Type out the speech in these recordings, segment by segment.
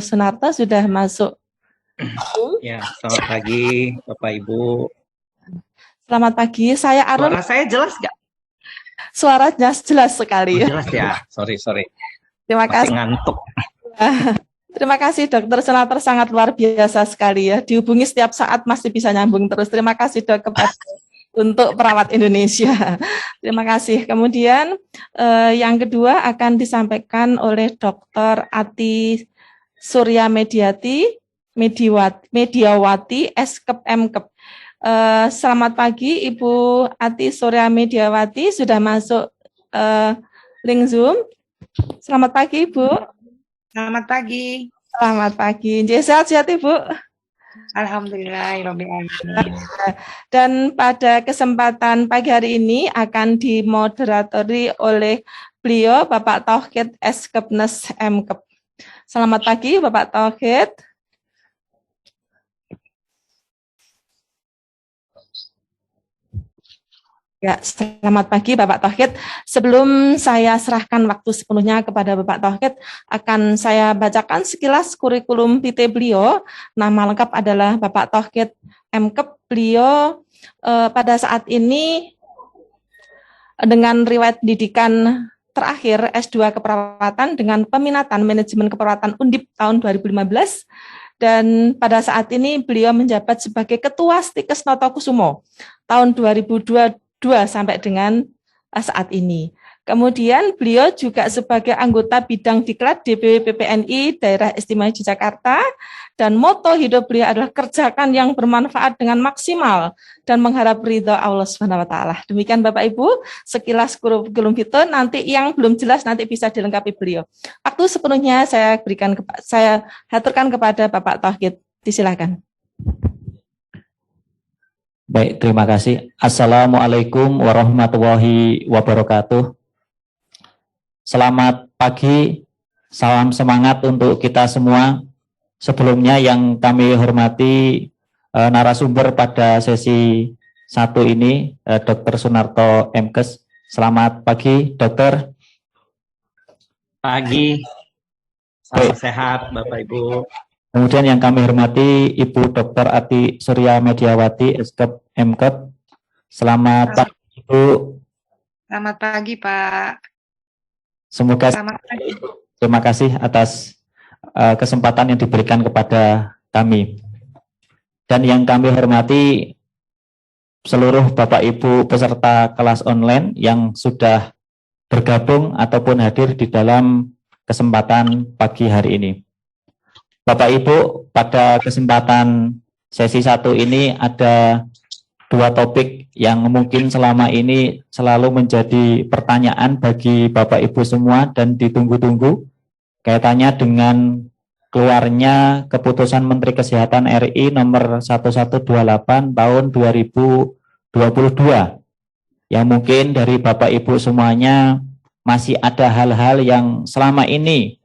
Sunarto sudah masuk. Ya, selamat pagi Bapak Ibu. Selamat pagi, saya Arun. Suara saya jelas nggak? Suaranya jelas sekali. Oh, jelas ya, sorry. Terima Masih kasih. ngantuk. Terima kasih Dokter Sunarto, sangat luar biasa sekali ya. Dihubungi setiap saat masih bisa nyambung terus. Terima kasih Dok untuk perawat Indonesia. Terima kasih. Kemudian yang kedua akan disampaikan oleh Dr. Ati Surya Mediawati, Eskep Mkep. Selamat pagi Ibu Ati Surya Mediawati, sudah masuk link Zoom. Selamat pagi Ibu. Selamat pagi. Selamat pagi. Sehat-sehat Ibu. Alhamdulillah. Dan pada kesempatan pagi hari ini akan dimoderatori oleh beliau Bapak Tauhid Eskepnes Mkep. Selamat pagi Bapak Tauhid. Ya, selamat pagi Bapak Tauhid. Sebelum saya serahkan waktu sepenuhnya kepada Bapak Tauhid, akan saya bacakan sekilas kurikulum vitae beliau. Nama lengkap adalah Bapak Tauhid Mkep. Beliau pada saat ini dengan riwayat pendidikan terakhir S2 keperawatan dengan peminatan manajemen keperawatan Undip tahun 2015. Dan pada saat ini beliau menjabat sebagai Ketua Stikes Notokusumo tahun 2022 sampai dengan saat ini. Kemudian beliau juga sebagai anggota bidang diklat DPW PPNI Daerah Istimewa Yogyakarta, dan moto hidup beliau adalah kerjakan yang bermanfaat dengan maksimal dan mengharap ridho Allah Subhanahu wa taala. Demikian Bapak Ibu, sekilas kurikulum vitae. Nanti yang belum jelas nanti bisa dilengkapi beliau. Waktu sepenuhnya saya haturkan kepada Bapak Tauhid. Disilakan. Baik, terima kasih. Assalamualaikum warahmatullahi wabarakatuh. Selamat pagi, salam semangat untuk kita semua. Sebelumnya yang kami hormati narasumber pada sesi 1 ini, Dr. Sunarto Mkes. Selamat pagi, Dokter. Pagi, salam sehat Bapak Ibu. Kemudian yang kami hormati Ibu Dr. Ati Surya Mediawati, Eskep Mkep. Selamat pagi Ibu. Selamat pagi Pak. Semoga Selamat pagi. Terima kasih atas kesempatan yang diberikan kepada kami. Dan yang kami hormati seluruh Bapak Ibu peserta kelas online yang sudah bergabung ataupun hadir di dalam kesempatan pagi hari ini. Bapak Ibu, pada kesempatan sesi 1 ini ada 2 topik yang mungkin selama ini selalu menjadi pertanyaan bagi Bapak Ibu semua dan ditunggu-tunggu, kaitannya dengan keluarnya keputusan Menteri Kesehatan RI nomor 1128 tahun 2022, yang mungkin dari Bapak Ibu semuanya masih ada hal-hal yang selama ini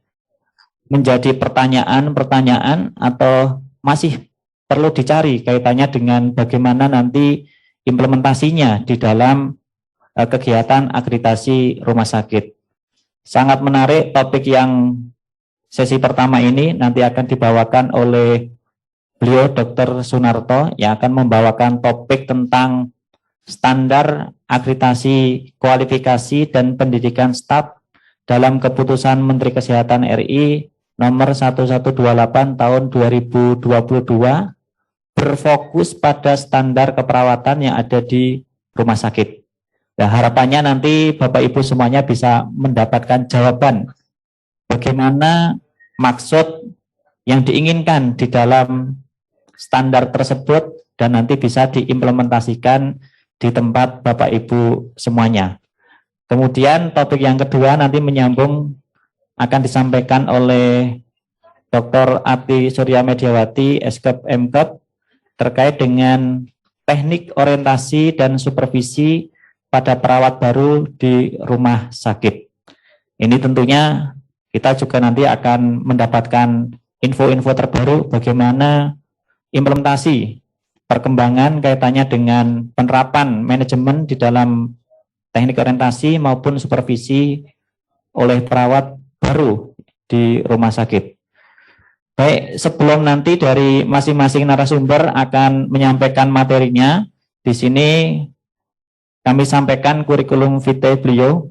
menjadi pertanyaan atau masih perlu dicari kaitannya dengan bagaimana nanti implementasinya di dalam kegiatan akreditasi rumah sakit. Sangat menarik topik yang sesi pertama ini nanti akan dibawakan oleh beliau Dr. Sunarto yang akan membawakan topik tentang standar akreditasi kualifikasi dan pendidikan staf dalam keputusan Menteri Kesehatan RI nomor 1128 tahun 2022, berfokus pada standar keperawatan yang ada di rumah sakit. Nah, harapannya nanti Bapak Ibu semuanya bisa mendapatkan jawaban bagaimana maksud yang diinginkan di dalam standar tersebut dan nanti bisa diimplementasikan di tempat Bapak Ibu semuanya. Kemudian topik yang kedua nanti menyambung akan disampaikan oleh Dr. Ati Surya Mediawati, Eskep Mkep, terkait dengan teknik orientasi dan supervisi pada perawat baru di rumah sakit. Ini tentunya kita juga nanti akan mendapatkan info-info terbaru bagaimana implementasi perkembangan kaitannya dengan penerapan manajemen di dalam teknik orientasi maupun supervisi oleh perawat baru di rumah sakit. Baik, sebelum nanti dari masing-masing narasumber akan menyampaikan materinya, di sini kami sampaikan kurikulum vitae beliau.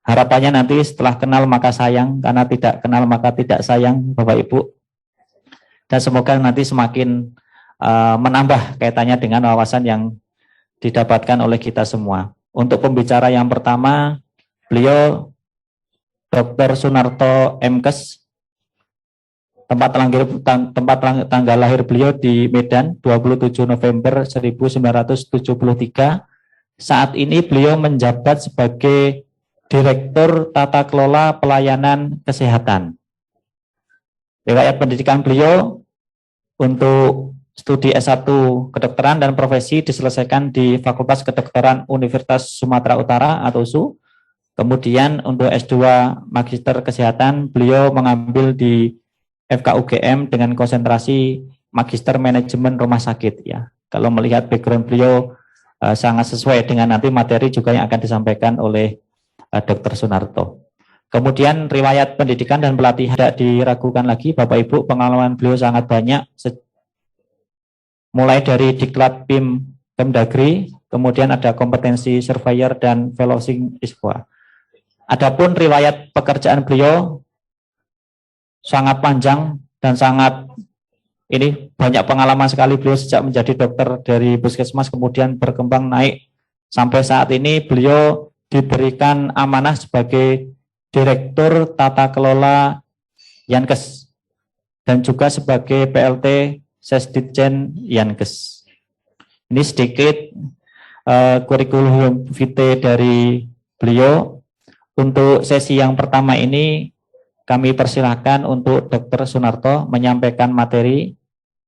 Harapannya nanti setelah kenal maka sayang, karena tidak kenal maka tidak sayang, Bapak Ibu. Dan semoga nanti semakin menambah kaitannya dengan wawasan yang didapatkan oleh kita semua. Untuk pembicara yang pertama, beliau Dr. Sunarto MKes. Tanggal lahir beliau di Medan 27 November 1973. Saat ini beliau menjabat sebagai Direktur Tata Kelola Pelayanan Kesehatan. Riwayat pendidikan beliau untuk studi S1 kedokteran dan profesi diselesaikan di Fakultas Kedokteran Universitas Sumatera Utara atau USU. Kemudian untuk S2 Magister Kesehatan beliau mengambil di FKUGM dengan konsentrasi Magister Manajemen Rumah Sakit ya. Kalau melihat background beliau sangat sesuai dengan nanti materi juga yang akan disampaikan oleh Dr. Sunarto. Kemudian riwayat pendidikan dan pelatihan tidak diragukan lagi Bapak Ibu, pengalaman beliau sangat banyak mulai dari Diklat PIM Kemdagri, kemudian ada kompetensi surveyor dan fellowship ISPA. Adapun riwayat pekerjaan beliau sangat panjang dan sangat ini banyak pengalaman sekali beliau sejak menjadi dokter dari puskesmas kemudian berkembang naik sampai saat ini beliau diberikan amanah sebagai Direktur Tata Kelola Yankes dan juga sebagai PLT Sesditjen Yankes. Ini sedikit kurikulum vitae dari beliau. Untuk sesi yang pertama ini kami persilahkan untuk Dr. Sunarto menyampaikan materi.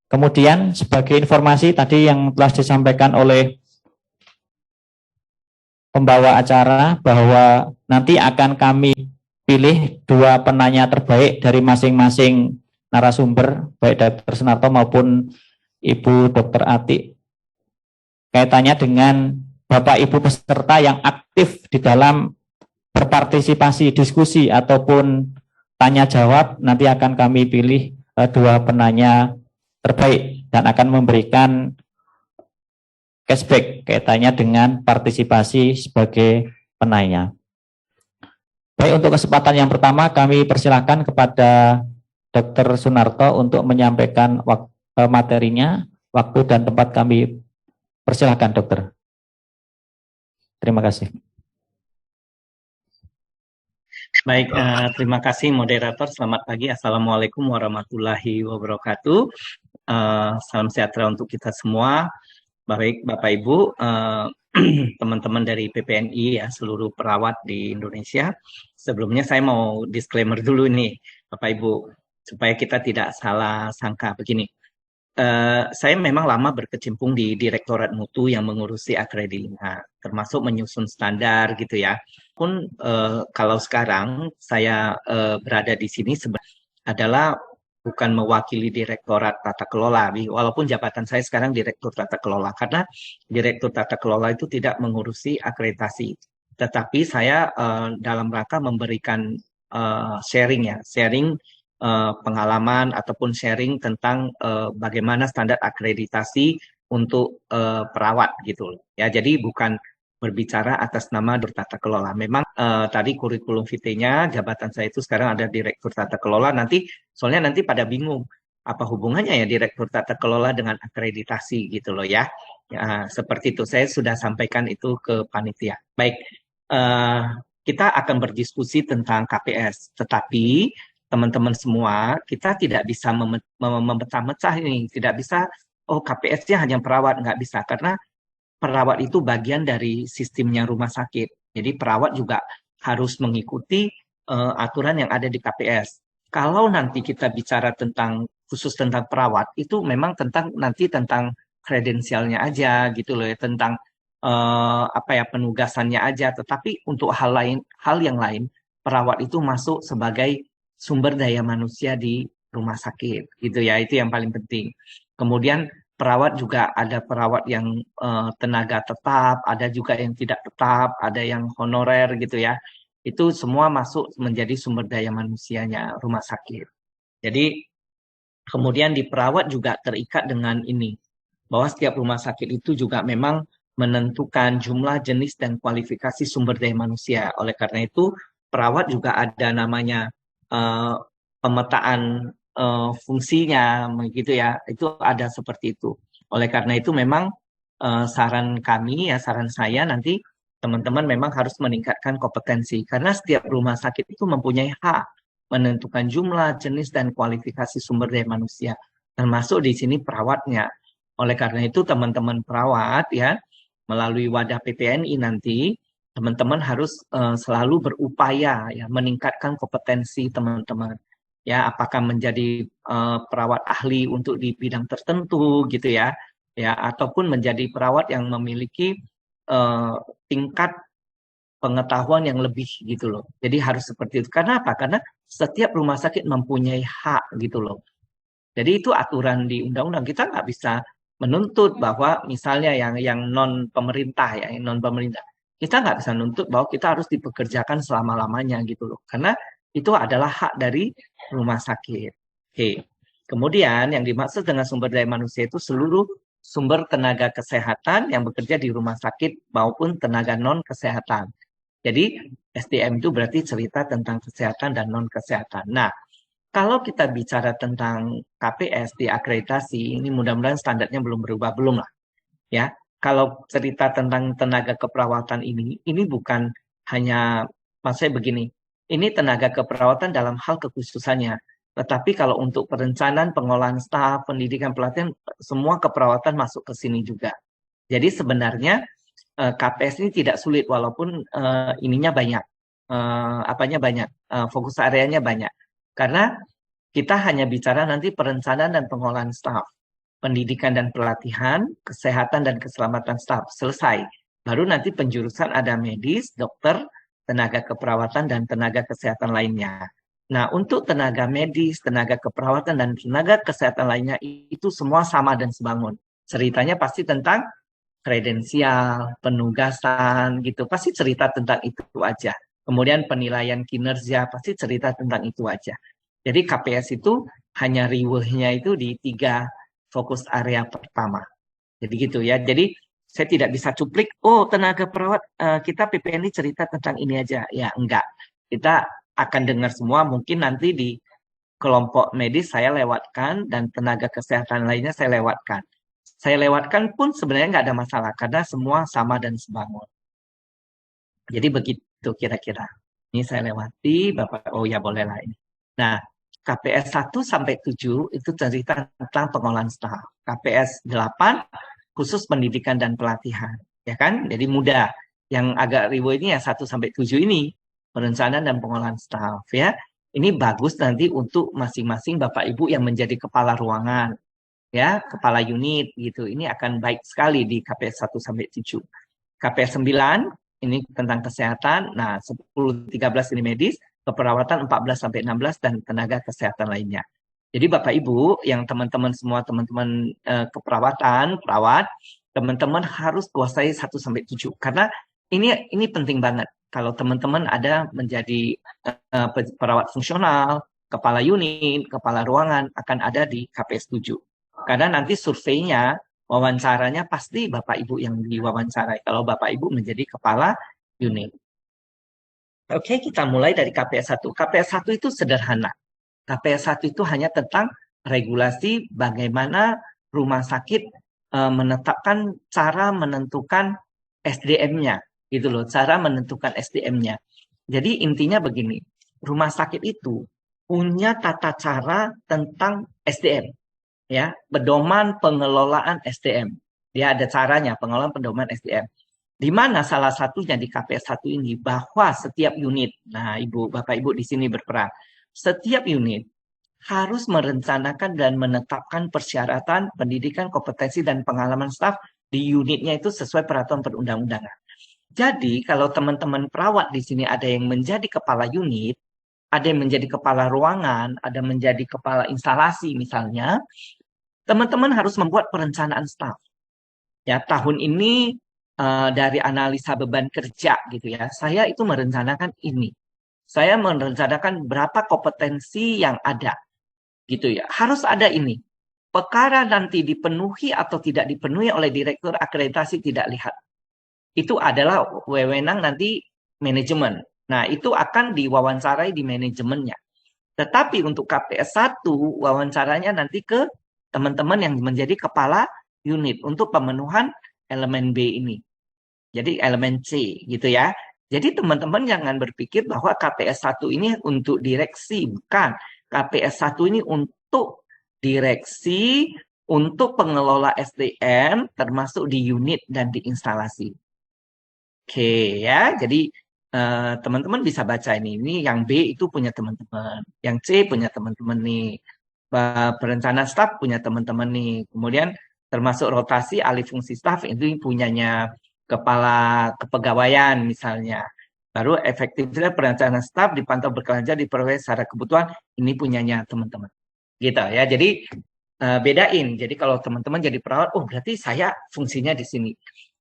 Kemudian sebagai informasi tadi yang telah disampaikan oleh pembawa acara bahwa nanti akan kami pilih 2 penanya terbaik dari masing-masing narasumber, baik Dr. Sunarto maupun Ibu Dr. Atik. Kaitannya dengan Bapak Ibu peserta yang aktif di dalam berpartisipasi diskusi ataupun tanya jawab, nanti akan kami pilih 2 penanya terbaik dan akan memberikan cashback kaitannya dengan partisipasi sebagai penanya. Baik, untuk kesempatan yang pertama kami persilahkan kepada Dr. Sunarto untuk menyampaikan materinya, waktu dan tempat kami persilahkan dokter. Terima kasih. Baik, terima kasih moderator. Selamat pagi. Assalamualaikum warahmatullahi wabarakatuh. Salam sejahtera untuk kita semua. Baik, Bapak Ibu, teman-teman dari PPNI ya, seluruh perawat di Indonesia. Sebelumnya saya mau disclaimer dulu nih, Bapak Ibu, supaya kita tidak salah sangka begini. Saya memang lama berkecimpung di Direktorat Mutu yang mengurusi akreditasi, termasuk menyusun standar gitu ya. Pun kalau sekarang saya berada di sini adalah bukan mewakili Direktorat Tata Kelola, walaupun jabatan saya sekarang Direktur Tata Kelola, karena Direktur Tata Kelola itu tidak mengurusi akreditasi, tetapi saya dalam rangka memberikan sharing pengalaman ataupun sharing tentang bagaimana standar akreditasi untuk perawat gitu ya. Jadi bukan berbicara atas nama Direktur Tata Kelola. Memang tadi kurikulum vitae-nya jabatan saya itu sekarang ada Direktur Tata Kelola. Soalnya nanti pada bingung apa hubungannya ya Direktur Tata Kelola dengan akreditasi gitu loh ya. Seperti itu saya sudah sampaikan itu ke panitia. Baik, kita akan berdiskusi tentang KPS, tetapi teman-teman semua kita tidak bisa memecah-mecah ini, tidak bisa KPS-nya hanya perawat, nggak bisa, karena perawat itu bagian dari sistemnya rumah sakit. Jadi perawat juga harus mengikuti aturan yang ada di KPS. Kalau nanti kita bicara khusus tentang perawat, itu memang tentang kredensialnya aja gitu loh ya, tentang penugasannya aja. Tetapi untuk hal yang lain, perawat itu masuk sebagai sumber daya manusia di rumah sakit gitu ya. Itu yang paling penting. Kemudian perawat juga ada perawat yang tenaga tetap, ada juga yang tidak tetap, ada yang honorer gitu ya. Itu semua masuk menjadi sumber daya manusianya rumah sakit. Jadi Kemudian di perawat juga terikat dengan ini, bahwa setiap rumah sakit itu juga memang menentukan jumlah, jenis, dan kualifikasi sumber daya manusia. Oleh karena itu, perawat juga ada namanya pemetaan fungsinya, begitu ya. Itu ada seperti itu. Oleh karena itu, memang saran kami, ya saran saya nanti teman-teman memang harus meningkatkan kompetensi. Karena setiap rumah sakit itu mempunyai hak menentukan jumlah, jenis, dan kualifikasi sumber daya manusia. Termasuk di sini perawatnya. Oleh karena itu teman-teman perawat ya, melalui wadah PTNI nanti, teman-teman harus selalu berupaya ya meningkatkan kompetensi teman-teman. Ya, apakah menjadi perawat ahli untuk di bidang tertentu gitu ya, ataupun menjadi perawat yang memiliki tingkat pengetahuan yang lebih gitu loh. Jadi harus seperti itu. Karena apa? Karena setiap rumah sakit mempunyai hak gitu loh. Jadi itu aturan di undang-undang. Kita nggak bisa menuntut bahwa misalnya yang non pemerintah ya, yang non pemerintah, kita nggak bisa menuntut bahwa kita harus dipekerjakan selama-lamanya gitu loh. Karena itu adalah hak dari rumah sakit. Oke. Kemudian yang dimaksud dengan sumber daya manusia itu seluruh sumber tenaga kesehatan yang bekerja di rumah sakit maupun tenaga non kesehatan. Jadi SDM itu berarti cerita tentang kesehatan dan non kesehatan. Nah, kalau kita bicara tentang KPS di akreditasi, ini mudah-mudahan standarnya belum berubah, belum lah. Ya, kalau cerita tentang tenaga keperawatan ini bukan hanya, maksudnya begini, ini tenaga keperawatan dalam hal kekhususannya. Tetapi kalau untuk perencanaan, pengolahan staf, pendidikan, pelatihan, semua keperawatan masuk ke sini juga. Jadi sebenarnya KPS ini tidak sulit walaupun ininya banyak, banyak, fokus areanya banyak. Karena kita hanya bicara nanti perencanaan dan pengolahan staf, pendidikan dan pelatihan, kesehatan dan keselamatan staf, selesai. Baru nanti penjurusan ada medis, dokter, tenaga keperawatan, dan tenaga kesehatan lainnya. Nah, untuk tenaga medis, tenaga keperawatan, dan tenaga kesehatan lainnya itu semua sama dan sebangun. Ceritanya pasti tentang kredensial, penugasan gitu, pasti cerita tentang itu aja. Kemudian penilaian kinerja, pasti cerita tentang itu aja. Jadi KPS itu hanya riwehnya itu di 3 fokus area pertama. Jadi gitu ya. Jadi saya tidak bisa cuplik, oh tenaga perawat kita PPNI cerita tentang ini aja. Ya enggak. Kita akan dengar semua, mungkin nanti di kelompok medis saya lewatkan dan tenaga kesehatan lainnya saya lewatkan. Saya lewatkan pun sebenarnya nggak ada masalah karena semua sama dan sebangun. Jadi begitu kira-kira. Ini saya lewati, Bapak, oh ya bolehlah ini. Nah, KPS 1 sampai 7 itu cerita tentang pengolahan staf. KPS 8 khusus pendidikan dan pelatihan, ya kan? Jadi mudah. Yang agak ribet ini ya 1 sampai 7 ini, perencanaan dan pengolahan staf ya. Ini bagus nanti untuk masing-masing Bapak Ibu yang menjadi kepala ruangan, ya, kepala unit gitu. Ini akan baik sekali di KPS 1 sampai 7. KPS 9 ini tentang kesehatan. Nah, 10 13 ini medis, keperawatan 14 sampai 16 dan tenaga kesehatan lainnya. Jadi Bapak Ibu yang teman-teman semua teman-teman keperawatan, perawat, teman-teman harus kuasai 1 sampai 7 karena ini penting banget. Kalau teman-teman ada menjadi perawat fungsional, kepala unit, kepala ruangan akan ada di KPS 7. Karena nanti surveinya, wawancaranya pasti Bapak Ibu yang diwawancarai kalau Bapak Ibu menjadi kepala unit. Oke, kita mulai dari KPS 1. KPS 1 itu sederhana. KPS 1 itu hanya tentang regulasi bagaimana rumah sakit menetapkan cara menentukan SDM-nya, gitu loh, cara menentukan SDM-nya. Jadi intinya begini, rumah sakit itu punya tata cara tentang SDM. Ya, pedoman pengelolaan SDM. Dia ada caranya, pengelolaan pedoman SDM. Di mana salah satunya di KPS 1 ini bahwa setiap unit, nah Ibu, Bapak Ibu di sini berperan, setiap unit harus merencanakan dan menetapkan persyaratan, pendidikan, kompetensi, dan pengalaman staf di unitnya itu sesuai peraturan perundang-undangan. Jadi kalau teman-teman perawat di sini ada yang menjadi kepala unit, ada yang menjadi kepala ruangan, ada menjadi kepala instalasi misalnya, teman-teman harus membuat perencanaan staf. Ya, tahun ini dari analisa beban kerja gitu ya, saya itu merencanakan ini. Saya merencanakan berapa kompetensi yang ada. gitu ya. Harus ada ini. Perkara nanti dipenuhi atau tidak dipenuhi oleh direktur akreditasi tidak lihat. Itu adalah wewenang nanti manajemen. Nah, itu akan diwawancarai di manajemennya. Tetapi untuk KPS 1, wawancaranya nanti ke teman-teman yang menjadi kepala unit untuk pemenuhan elemen B ini. Jadi elemen C gitu ya. Jadi teman-teman jangan berpikir bahwa KPS 1 ini untuk direksi, bukan. KPS 1 ini untuk direksi, untuk pengelola SDM, termasuk di unit dan di instalasi. Oke ya, jadi teman-teman bisa baca ini. Ini yang B itu punya teman-teman, yang C punya teman-teman nih. Perencanaan staf punya teman-teman nih. Kemudian termasuk rotasi alih fungsi staf itu punyanya kepala kepegawaian misalnya. Baru efektivitas perencanaan staf dipantau berkelanjutan diperoleh secara kebutuhan, ini punyanya teman-teman. Gitu ya. Jadi bedain. Jadi kalau teman-teman jadi perawat, oh berarti saya fungsinya di sini.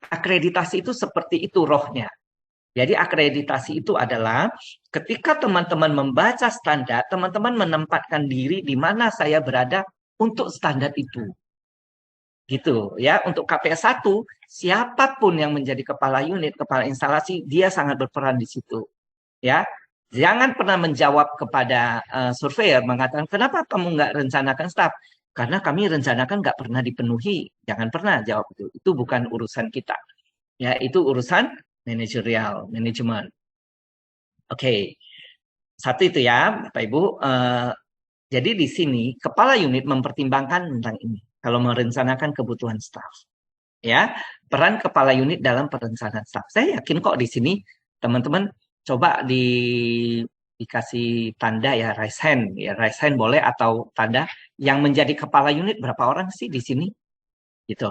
Akreditasi itu seperti itu rohnya. Jadi akreditasi itu adalah ketika teman-teman membaca standar, teman-teman menempatkan diri di mana saya berada untuk standar itu. Gitu ya. Untuk KPS 1, siapapun yang menjadi kepala unit, kepala instalasi, dia sangat berperan di situ. Ya. Jangan pernah menjawab kepada surveyor mengatakan, kenapa kamu nggak rencanakan staf? Karena kami rencanakan nggak pernah dipenuhi. Jangan pernah jawab itu. Itu bukan urusan kita. Ya, itu urusan manajerial, manajemen. Oke. Satu itu ya, Bapak Ibu. Jadi di sini kepala unit mempertimbangkan tentang ini. Kalau merencanakan kebutuhan staf. Ya, peran kepala unit dalam perencanaan staf. Saya yakin kok di sini teman-teman coba dikasih tanda ya, raise hand. Ya, raise hand boleh atau tanda yang menjadi kepala unit berapa orang sih di sini? Gitu.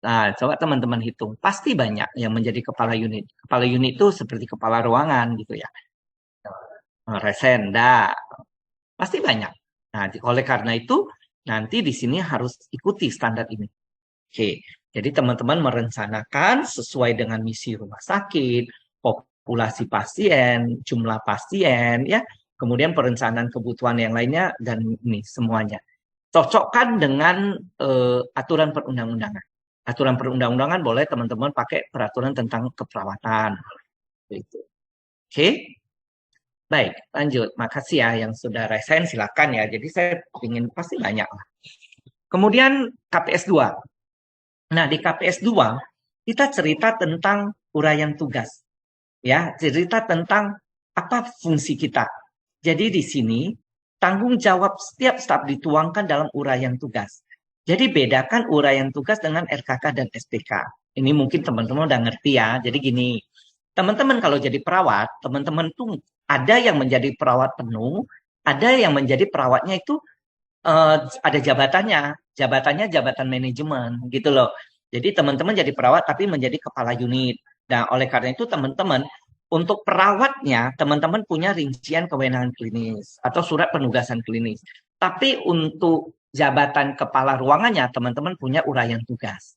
Nah, coba teman-teman hitung. Pasti banyak yang menjadi kepala unit. Kepala unit itu seperti kepala ruangan gitu ya. Resen, pasti banyak. Nah, oleh karena itu, nanti di sini harus ikuti standar ini. Oke, jadi teman-teman merencanakan sesuai dengan misi rumah sakit, populasi pasien, jumlah pasien, ya, kemudian perencanaan kebutuhan yang lainnya, dan ini semuanya. Cocokkan dengan aturan perundang-undangan. Aturan perundang-undangan boleh teman-teman pakai peraturan tentang keperawatan. Gitu. Oke, baik, lanjut. Makasih ya yang sudah resen, silakan ya. Jadi saya ingin pasti banyak lah. Kemudian KPS 2. Nah, di KPS 2 kita cerita tentang uraian tugas. Ya, cerita tentang apa fungsi kita. Jadi di sini tanggung jawab setiap staf dituangkan dalam uraian tugas. Jadi bedakan uraian tugas dengan RKK dan SPK. Ini mungkin teman-teman udah ngerti ya. Jadi gini, teman-teman kalau jadi perawat, teman-teman tuh ada yang menjadi perawat penuh, ada yang menjadi perawatnya itu ada jabatannya jabatan manajemen gitu loh. Jadi teman-teman jadi perawat tapi menjadi kepala unit. Nah, oleh karena itu teman-teman untuk perawatnya teman-teman punya rincian kewenangan klinis atau surat penugasan klinis. Tapi untuk jabatan kepala ruangannya teman-teman punya uraian tugas.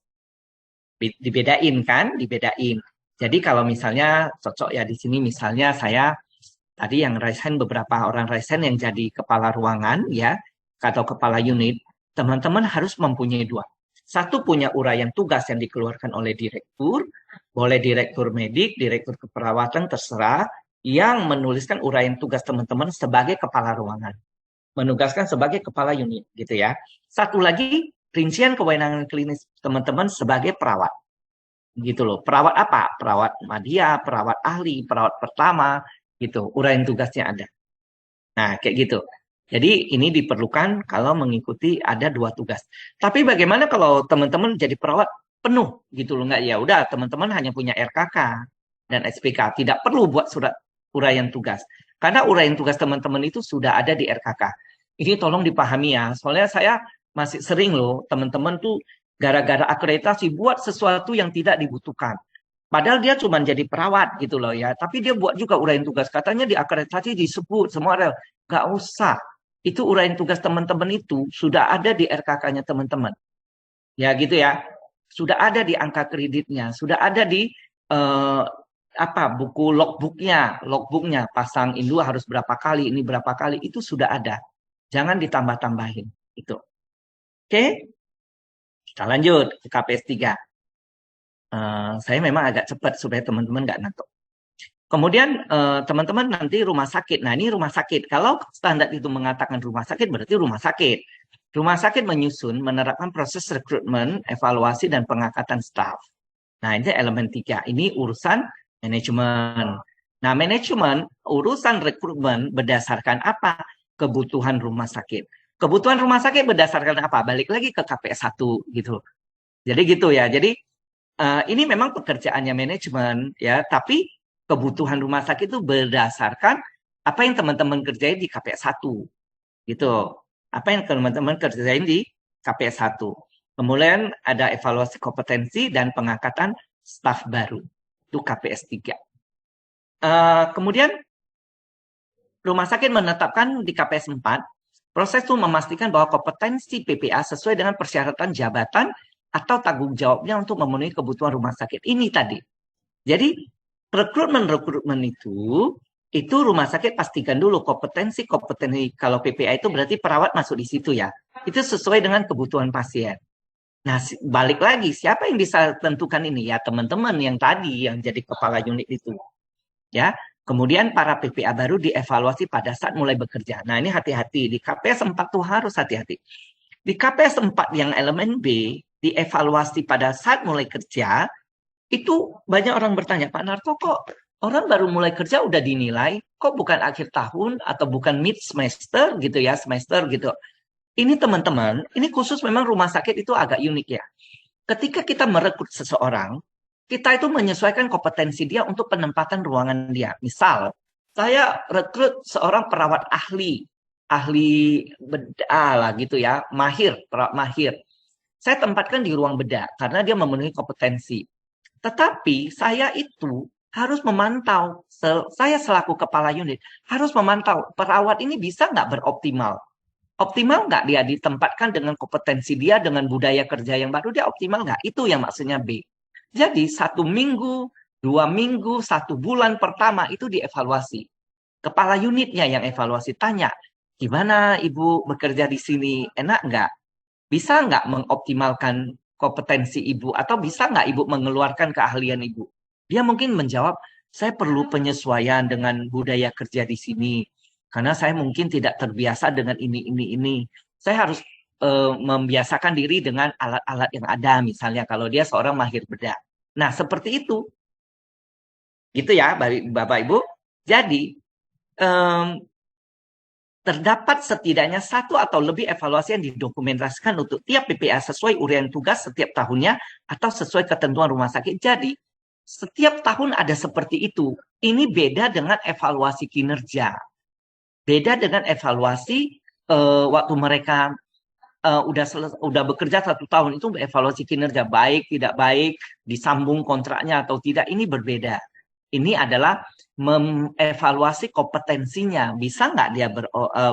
Dibedain kan? Dibedain. Jadi kalau misalnya cocok ya di sini misalnya saya tadi yang raise hand beberapa orang raise hand yang jadi kepala ruangan ya atau kepala unit, teman-teman harus mempunyai dua. Satu punya uraian tugas yang dikeluarkan oleh direktur, boleh direktur medik, direktur keperawatan terserah yang menuliskan uraian tugas teman-teman sebagai kepala ruangan. Menugaskan sebagai kepala unit gitu ya. Satu lagi rincian kewenangan klinis teman-teman sebagai perawat. Gitu loh. Perawat apa? Perawat madya, perawat ahli, perawat pertama gitu. Uraian tugasnya ada. Nah, kayak gitu. Jadi ini diperlukan kalau mengikuti ada dua tugas. Tapi bagaimana kalau teman-teman jadi perawat penuh gitu loh, nggak ya udah teman-teman hanya punya RKK dan SPK, tidak perlu buat surat uraian tugas. Karena uraian tugas teman-teman itu sudah ada di RKK. Ini tolong dipahami ya. Soalnya saya masih sering loh teman-teman tuh gara-gara akreditasi buat sesuatu yang tidak dibutuhkan. Padahal dia cuma jadi perawat gitu loh ya. Tapi dia buat juga uraian tugas. Katanya di akreditasi disebut semua rel. Nggak usah. Itu uraian tugas teman-teman itu sudah ada di RKK-nya teman-teman. Ya gitu ya. Sudah ada di angka kreditnya. Sudah ada di buku logbooknya. Pasang indua harus berapa kali, ini berapa kali. Itu sudah ada. Jangan ditambah-tambahin. Itu. Oke? Kita lanjut ke KPS 3. Saya memang agak cepat supaya teman-teman nggak ngantuk. Kemudian teman-teman nanti rumah sakit. Nah, ini rumah sakit. Kalau standar itu mengatakan rumah sakit, berarti rumah sakit. Rumah sakit menyusun, menerapkan proses rekrutmen, evaluasi, dan pengangkatan staf. Nah, ini elemen 3. Ini urusan manajemen. Nah, manajemen, urusan rekrutmen berdasarkan apa? Kebutuhan rumah sakit. Kebutuhan rumah sakit berdasarkan apa? Balik lagi ke KPS 1 gitu. Jadi gitu ya. Jadi ini memang pekerjaannya manajemen ya, tapi kebutuhan rumah sakit itu berdasarkan apa yang teman-teman kerjain di KPS 1 gitu. Apa yang teman-teman kerjain di KPS 1. Kemudian ada evaluasi kompetensi dan pengangkatan staf baru. Itu KPS 3. Kemudian rumah sakit menetapkan di KPS 4, proses itu memastikan bahwa kompetensi PPA sesuai dengan persyaratan jabatan atau tanggung jawabnya untuk memenuhi kebutuhan rumah sakit. Ini tadi. Jadi rekrutmen itu rumah sakit pastikan dulu kompetensi kalau PPA itu berarti perawat masuk di situ ya. Itu sesuai dengan kebutuhan pasien. Nah, balik lagi siapa yang bisa tentukan ini ya, teman-teman yang tadi yang jadi kepala unit itu. Ya. Kemudian para PPA baru dievaluasi pada saat mulai bekerja. Nah, ini hati-hati di KPS 4 tuh harus hati-hati. Di KPS 4 yang elemen B dievaluasi pada saat mulai kerja. Itu banyak orang bertanya, Pak Narto kok orang baru mulai kerja udah dinilai, kok bukan akhir tahun atau bukan mid semester gitu ya, semester gitu. Ini teman-teman, ini khusus memang rumah sakit itu agak unik ya. Ketika kita merekrut seseorang, kita itu menyesuaikan kompetensi dia untuk penempatan ruangan dia. Misal, saya rekrut seorang perawat ahli bedah lah gitu ya, perawat mahir. Saya tempatkan di ruang bedah karena dia memenuhi kompetensi. Tetapi saya itu harus memantau, saya selaku kepala unit, harus memantau perawat ini bisa nggak beroptimal. Optimal nggak dia ditempatkan dengan kompetensi dia, dengan budaya kerja yang baru, dia optimal nggak? Itu yang maksudnya B. Jadi 1 minggu, 2 minggu, 1 bulan pertama itu dievaluasi. Kepala unitnya yang evaluasi, tanya, gimana Ibu bekerja di sini? Enak nggak? Bisa nggak mengoptimalkan kompetensi Ibu, atau bisa nggak Ibu mengeluarkan keahlian Ibu? Dia mungkin menjawab, saya perlu penyesuaian dengan budaya kerja di sini, karena saya mungkin tidak terbiasa dengan ini. Saya harus membiasakan diri dengan alat-alat yang ada, misalnya kalau dia seorang mahir bedah. Nah, seperti itu. Gitu ya, Bapak Ibu. Jadi, terdapat setidaknya 1 atau lebih evaluasi yang didokumentasikan untuk tiap PPA sesuai uraian tugas setiap tahunnya atau sesuai ketentuan rumah sakit. Jadi, setiap tahun ada seperti itu. Ini beda dengan evaluasi kinerja. Beda dengan evaluasi waktu mereka udah bekerja 1 tahun, itu evaluasi kinerja baik, tidak baik, disambung kontraknya atau tidak, ini berbeda. Ini adalah mengevaluasi kompetensinya, bisa nggak dia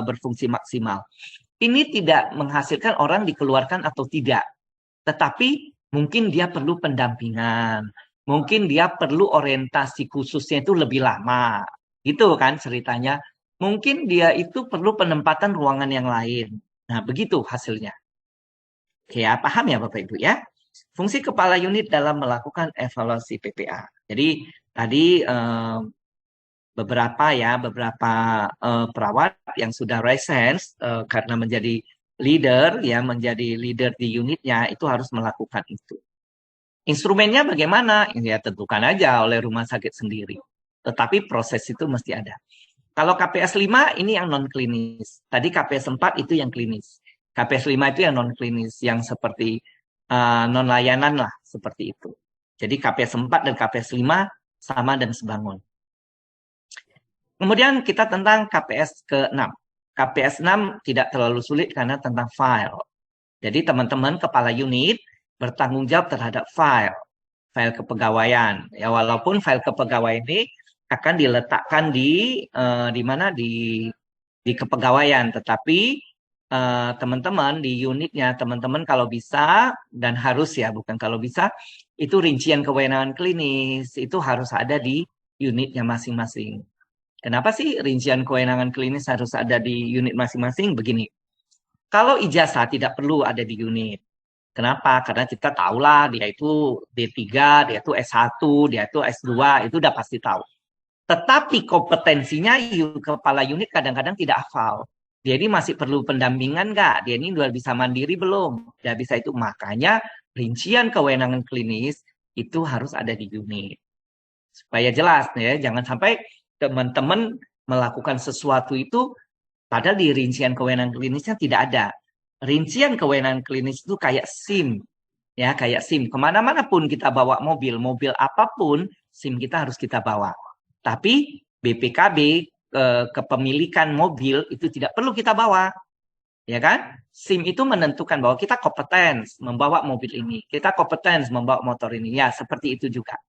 berfungsi maksimal. Ini tidak menghasilkan orang dikeluarkan atau tidak, tetapi mungkin dia perlu pendampingan, mungkin dia perlu orientasi khususnya itu lebih lama, gitu kan ceritanya. Mungkin dia itu perlu penempatan ruangan yang lain. Nah, begitu hasilnya. Oke, ya, paham ya Bapak Ibu ya? Fungsi kepala unit dalam melakukan evaluasi PPA. Jadi tadi beberapa perawat yang sudah license karena menjadi leader di unitnya itu harus melakukan itu. Instrumennya bagaimana? Ya tentukan aja oleh rumah sakit sendiri. Tetapi proses itu mesti ada. Kalau KPS 5 ini yang non-klinis. Tadi KPS 4 itu yang klinis. KPS 5 itu yang non-klinis, yang seperti non-layanan lah, seperti itu. Jadi KPS 4 dan KPS 5 sama dan sebangun. Kemudian kita tentang KPS ke-6. KPS 6 tidak terlalu sulit karena tentang file. Jadi teman-teman kepala unit bertanggung jawab terhadap file kepegawaian. Ya, walaupun file kepegawaian ini akan diletakkan di mana di kepegawaian, tetapi teman-teman di unitnya, teman-teman kalau bisa dan harus ya, bukan kalau bisa, itu rincian kewenangan klinis itu harus ada di unitnya masing-masing. Kenapa sih rincian kewenangan klinis harus ada di unit masing-masing? Begini, kalau ijazah tidak perlu ada di unit. Kenapa? Karena kita tahulah dia itu D3, dia itu S1, dia itu S2, itu udah pasti tahu. Tetapi kompetensinya kepala unit kadang-kadang tidak hafal. Dia ini masih perlu pendampingan nggak? Dia ini udah bisa mandiri belum? Udah bisa itu. Makanya rincian kewenangan klinis itu harus ada di unit. Supaya jelas ya, jangan sampai teman-teman melakukan sesuatu itu padahal di rincian kewenangan klinisnya tidak ada. Rincian kewenangan klinis itu kayak SIM. Ya, kayak SIM. Kemana-mana pun kita bawa mobil apapun, SIM kita harus kita bawa. Tapi BPKB kepemilikan mobil itu tidak perlu kita bawa. Ya kan? SIM itu menentukan bahwa kita kompeten membawa mobil ini. Kita kompeten membawa motor ini. Ya, seperti itu juga.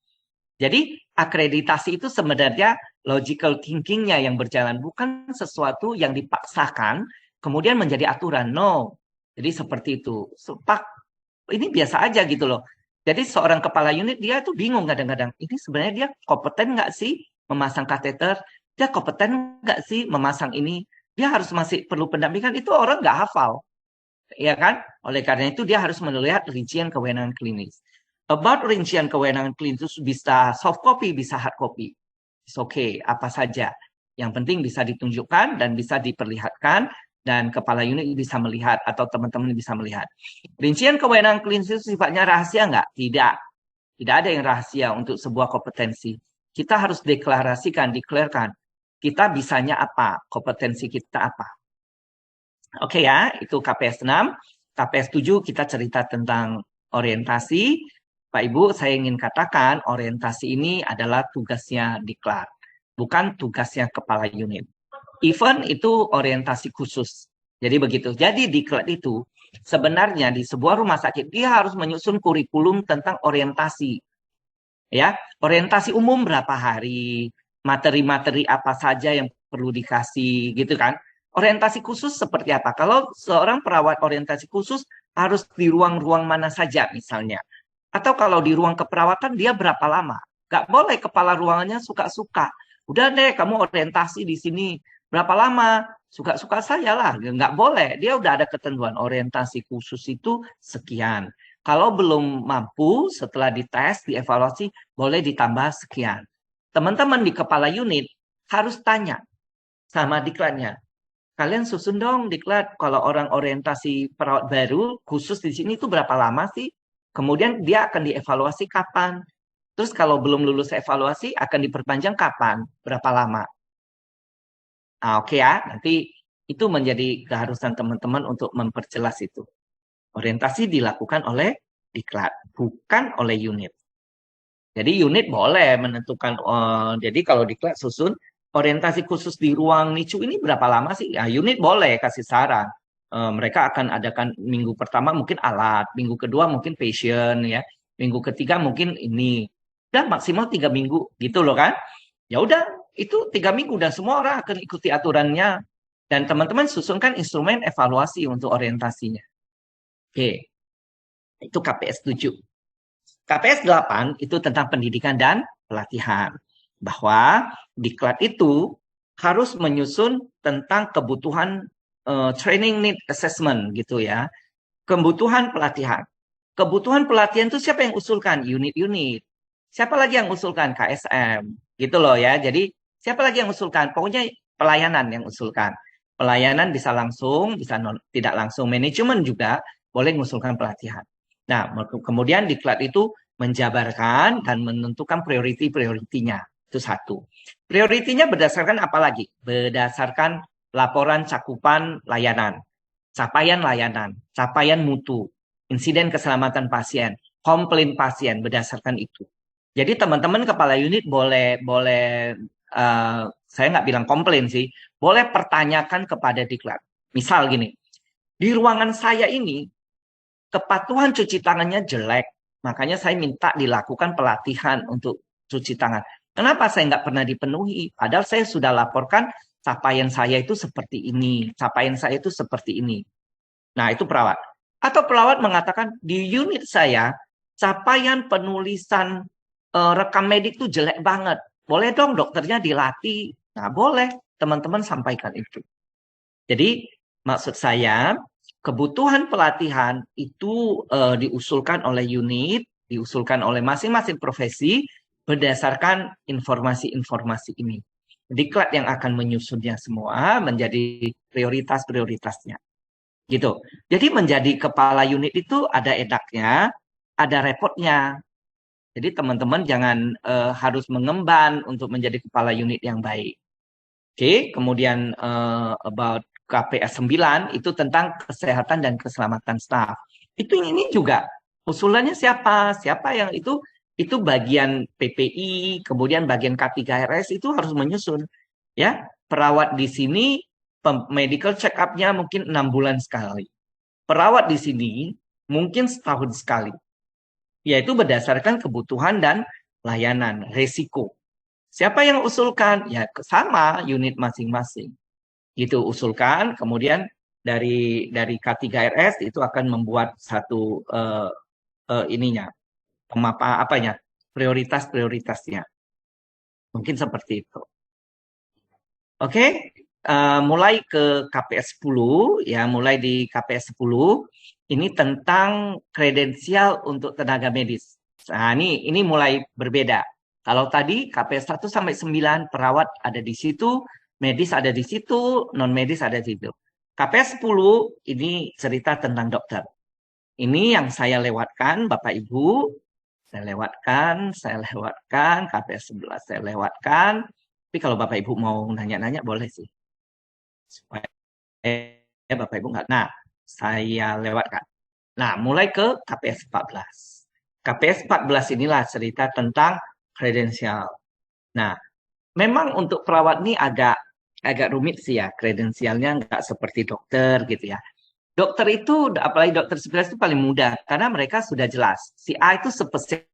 Jadi akreditasi itu sebenarnya logical thinking-nya yang berjalan, bukan sesuatu yang dipaksakan kemudian menjadi aturan. No. Jadi seperti itu. Ini biasa aja gitu loh. Jadi seorang kepala unit dia tuh bingung kadang-kadang. Ini sebenarnya dia kompeten nggak sih memasang kateter? Dia kompeten nggak sih memasang ini? Dia harus masih perlu pendampingan. Itu orang nggak hafal. Ya kan? Oleh karena itu dia harus melihat rincian kewenangan klinis. About rincian kewenangan klinis bisa soft copy, bisa hard copy. It's okay, apa saja. Yang penting bisa ditunjukkan dan bisa diperlihatkan dan kepala unit bisa melihat atau teman-teman bisa melihat. Rincian kewenangan klinis itu sifatnya rahasia nggak? Tidak. Tidak ada yang rahasia untuk sebuah kompetensi. Kita harus deklarasikan, deklarkan. Kita bisanya apa? Kompetensi kita apa? Oke ya, itu KPS 6. KPS 7 kita cerita tentang orientasi. Pak Ibu, saya ingin katakan orientasi ini adalah tugasnya diklat, bukan tugasnya kepala unit. Even itu orientasi khusus. Jadi begitu. Jadi diklat itu sebenarnya di sebuah rumah sakit dia harus menyusun kurikulum tentang orientasi. Ya, orientasi umum berapa hari, materi-materi apa saja yang perlu dikasih gitu kan. Orientasi khusus seperti apa? Kalau seorang perawat orientasi khusus harus di ruang-ruang mana saja misalnya. Atau kalau di ruang keperawatan dia berapa lama? Gak boleh kepala ruangannya suka-suka. Udah deh kamu orientasi di sini. Berapa lama? Suka-suka saya lah. Gak boleh. Dia udah ada ketentuan orientasi khusus itu sekian. Kalau belum mampu setelah dites, dievaluasi, boleh ditambah sekian. Teman-teman di kepala unit harus tanya sama diklatnya. Kalian susun dong diklat kalau orang orientasi perawat baru khusus di sini itu berapa lama sih? Kemudian dia akan dievaluasi kapan. Terus kalau belum lulus evaluasi akan diperpanjang kapan? Berapa lama? Nah, oke ya, nanti itu menjadi keharusan teman-teman untuk memperjelas itu. Orientasi dilakukan oleh diklat, bukan oleh unit. Jadi unit boleh menentukan, jadi kalau diklat susun, orientasi khusus di ruang NICU ini berapa lama sih? Ya, unit boleh kasih saran. Mereka akan adakan minggu pertama mungkin alat, minggu kedua mungkin patient ya, minggu ketiga mungkin ini, dan maksimal 3 minggu gitu loh kan? Ya udah itu 3 minggu dan semua orang akan ikuti aturannya dan teman-teman susunkan instrumen evaluasi untuk orientasinya. Oke, itu KPS 7. KPS 8 itu tentang pendidikan dan pelatihan, bahwa diklat itu harus menyusun tentang kebutuhan training need assessment gitu ya. Kebutuhan pelatihan. Kebutuhan pelatihan itu siapa yang usulkan? Unit-unit. Siapa lagi yang usulkan? KSM. Gitu loh ya. Jadi siapa lagi yang usulkan? Pokoknya pelayanan yang usulkan. Pelayanan bisa langsung, bisa tidak langsung. Manajemen juga boleh mengusulkan pelatihan. Nah, kemudian diklat itu menjabarkan dan menentukan prioritinya. Itu satu. Prioritinya berdasarkan apa lagi? Berdasarkan laporan cakupan layanan, capaian mutu, insiden keselamatan pasien, komplain pasien berdasarkan itu. Jadi teman-teman kepala unit boleh saya nggak bilang komplain sih, boleh pertanyakan kepada diklat. Misal gini, di ruangan saya ini kepatuhan cuci tangannya jelek, makanya saya minta dilakukan pelatihan untuk cuci tangan. Kenapa saya nggak pernah dipenuhi? Padahal saya sudah laporkan capaian saya itu seperti ini, capaian saya itu seperti ini. Nah, itu perawat. Atau perawat mengatakan, di unit saya, capaian penulisan rekam medik itu jelek banget. Boleh dong dokternya dilatih Nah, boleh teman-teman sampaikan itu. Jadi, maksud saya, kebutuhan pelatihan itu diusulkan oleh unit, diusulkan oleh masing-masing profesi berdasarkan informasi-informasi ini. Diklat yang akan menyusunnya semua menjadi prioritas-prioritasnya. Gitu. Jadi menjadi kepala unit itu ada enaknya, ada repotnya. Jadi teman-teman jangan harus mengemban untuk menjadi kepala unit yang baik. Oke, kemudian about KPS 9 itu tentang kesehatan dan keselamatan staf. Itu ini juga usulannya siapa? Siapa yang itu bagian PPI, kemudian bagian K3RS itu harus menyusun. Ya, perawat di sini medical check up-nya mungkin 6 bulan sekali. Perawat di sini mungkin setahun sekali. Yaitu berdasarkan kebutuhan dan layanan, resiko. Siapa yang usulkan? Ya sama unit masing-masing. Gitu usulkan, kemudian dari K3RS itu akan membuat satu prioritas-prioritasnya. Mungkin seperti itu. Oke, mulai ke KPS 10 ya, mulai di KPS 10 ini tentang kredensial untuk tenaga medis. Nah, ini mulai berbeda. Kalau tadi KPS 1 sampai 9 perawat ada di situ, medis ada di situ, non medis ada di situ. KPS 10 ini cerita tentang dokter. Ini yang saya lewatkan Bapak Ibu, saya lewatkan, KPS 11 saya lewatkan. Tapi kalau Bapak Ibu mau nanya-nanya boleh sih. Supaya Bapak Ibu nggak. Nah, saya lewatkan. Nah, mulai ke KPS 14. KPS 14 inilah cerita tentang kredensial. Nah, memang untuk perawat ini agak rumit sih ya, kredensialnya nggak seperti dokter gitu ya. Dokter itu, apalagi dokter spesialis itu paling mudah, karena mereka sudah jelas. Si A itu spesialis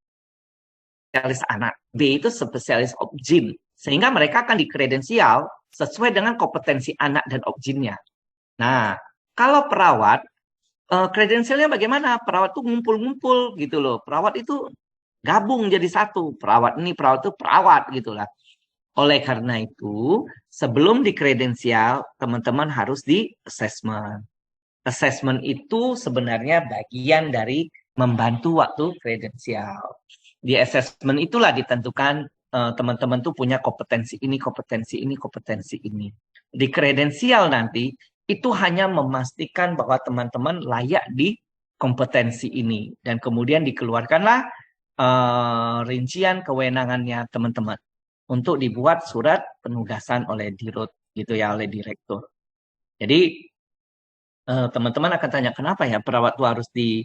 anak, B itu spesialis obgyn, sehingga mereka akan dikredensial sesuai dengan kompetensi anak dan obgynnya. Nah, kalau perawat, kredensialnya bagaimana? Perawat itu ngumpul-ngumpul gitu loh. Perawat itu gabung jadi satu. Perawat ini, perawat itu perawat gitu lah. Oleh karena itu, sebelum dikredensial, teman-teman harus di assessment. Assessment itu sebenarnya bagian dari membantu waktu kredensial. Di assessment itulah ditentukan teman-teman tuh punya kompetensi ini, kompetensi ini, kompetensi ini. Di kredensial nanti, itu hanya memastikan bahwa teman-teman layak di kompetensi ini. Dan kemudian dikeluarkanlah rincian kewenangannya teman-teman untuk dibuat surat penugasan oleh Dirut gitu ya, oleh direktur. Jadi teman-teman akan tanya kenapa ya perawat itu harus di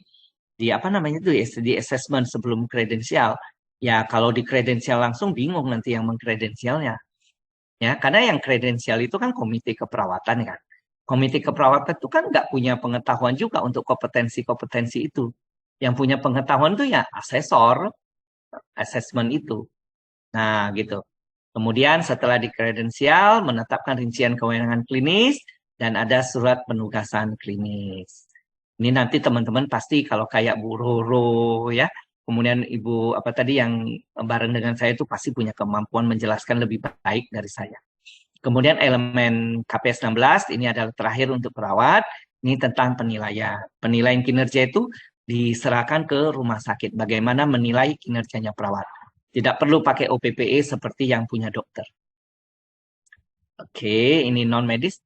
assessment sebelum kredensial. Ya kalau di kredensial langsung bingung nanti yang mengkredensialnya. Ya, karena yang kredensial itu kan komite keperawatan kan. Komite keperawatan itu kan nggak punya pengetahuan juga untuk kompetensi-kompetensi itu. Yang punya pengetahuan itu ya asesor, assessment itu. Nah, gitu. Kemudian setelah dikredensial, menetapkan rincian kewenangan klinis, dan ada surat penugasan klinis. Ini nanti teman-teman pasti kalau kayak Bu Roro ya, kemudian Ibu apa tadi yang bareng dengan saya itu pasti punya kemampuan menjelaskan lebih baik dari saya. Kemudian elemen KPS 16 ini adalah terakhir untuk perawat, ini tentang penilaian. Penilaian kinerja itu diserahkan ke rumah sakit, bagaimana menilai kinerjanya perawat. Tidak perlu pakai OPPE seperti yang punya dokter. Oke, ini non medis.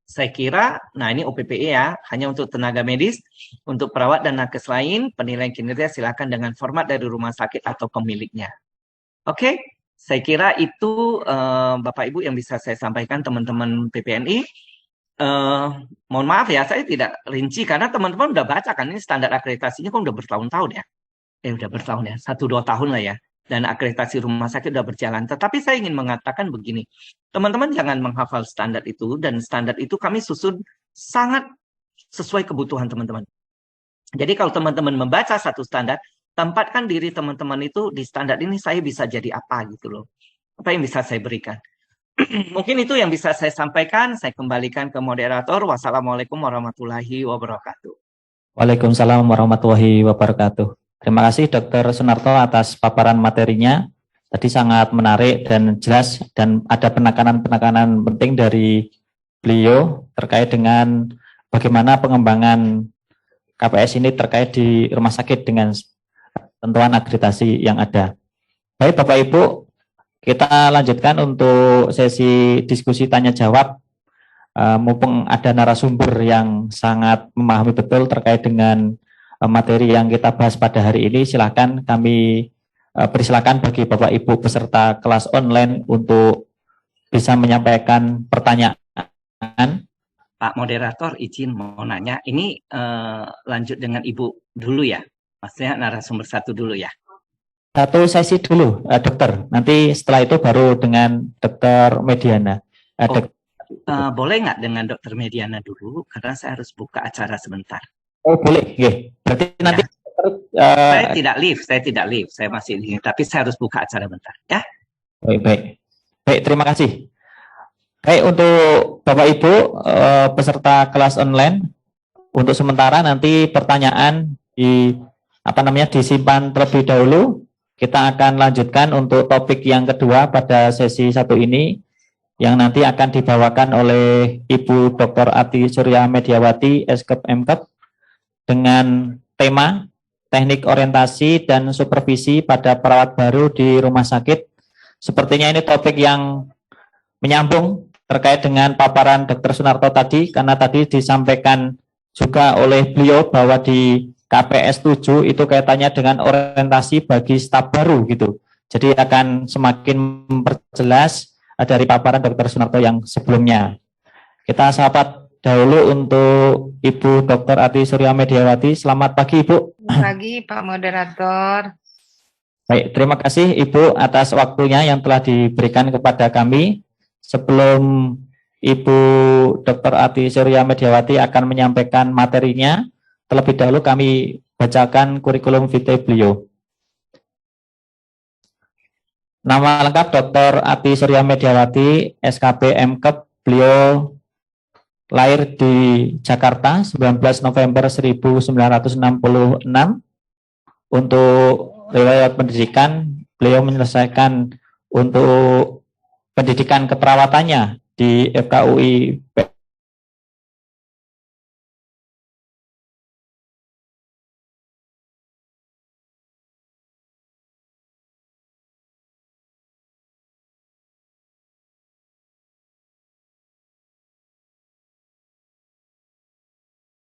Saya kira, nah ini OPPE ya, hanya untuk tenaga medis, untuk perawat dan nakes lain, penilaian kinerja silakan dengan format dari rumah sakit atau pemiliknya. Oke, saya kira itu Bapak Ibu yang bisa saya sampaikan teman-teman PPNI. Mohon maaf ya, saya tidak rinci karena teman-teman udah baca kan, ini standar akreditasinya kan udah bertahun-tahun ya. Udah bertahun ya, 1-2 tahun lah ya. Dan akreditasi rumah sakit udah berjalan. Tetapi saya ingin mengatakan begini, teman-teman jangan menghafal standar itu, dan standar itu kami susun sangat sesuai kebutuhan teman-teman. Jadi kalau teman-teman membaca satu standar, tempatkan diri teman-teman itu di standar ini saya bisa jadi apa gitu loh. Apa yang bisa saya berikan. Mungkin itu yang bisa saya sampaikan, saya kembalikan ke moderator. Wassalamualaikum warahmatullahi wabarakatuh. Waalaikumsalam warahmatullahi wabarakatuh. Terima kasih Dr. Sunarto atas paparan materinya. Tadi sangat menarik dan jelas, dan ada penekanan-penekanan penting dari beliau terkait dengan bagaimana pengembangan KPS ini terkait di rumah sakit dengan tentuan akreditasi yang ada. Baik Bapak Ibu, kita lanjutkan untuk sesi diskusi tanya jawab. Mumpung ada narasumber yang sangat memahami betul terkait dengan materi yang kita bahas pada hari ini, silakan kami persilakan bagi Bapak Ibu peserta kelas online untuk bisa menyampaikan pertanyaan. Pak Moderator, izin mau nanya, ini lanjut dengan Ibu dulu ya? Maksudnya narasumber satu dulu ya? Satu sesi dulu, dokter. Nanti setelah itu baru dengan Dokter Mediana. Boleh nggak dengan Dokter Mediana dulu? Karena saya harus buka acara sebentar. Oh boleh, berarti nanti saya tidak live, saya masih ini, tapi saya harus buka acara bentar, ya. Baik, terima kasih. Baik, untuk Bapak Ibu peserta kelas online, untuk sementara nanti pertanyaan disimpan terlebih dahulu. Kita akan lanjutkan untuk topik yang kedua pada sesi satu ini, yang nanti akan dibawakan oleh Ibu Dr. Ati Surya Mediawati, Eskep MKep, dengan tema teknik orientasi dan supervisi pada perawat baru di rumah sakit. Sepertinya ini topik yang menyambung terkait dengan paparan Dr. Sunarto tadi, karena tadi disampaikan juga oleh beliau bahwa di KPS 7 itu kaitannya dengan orientasi bagi staf baru gitu. Jadi akan semakin memperjelas dari paparan Dr. Sunarto yang sebelumnya. Kita sahabat dahulu untuk Ibu Dr. Ati Surya Mediawati. Selamat pagi Ibu. Selamat pagi Pak Moderator. Baik, terima kasih Ibu atas waktunya yang telah diberikan kepada kami. Sebelum Ibu Dr. Ati Surya Mediawati akan menyampaikan materinya, terlebih dahulu kami bacakan kurikulum vitae beliau. Nama lengkap Dr. Ati Surya Mediawati, SKB MKep. Beliau lahir di Jakarta 19 November 1966. Untuk riwayat pendidikan, beliau menyelesaikan untuk pendidikan keperawatannya di FKUI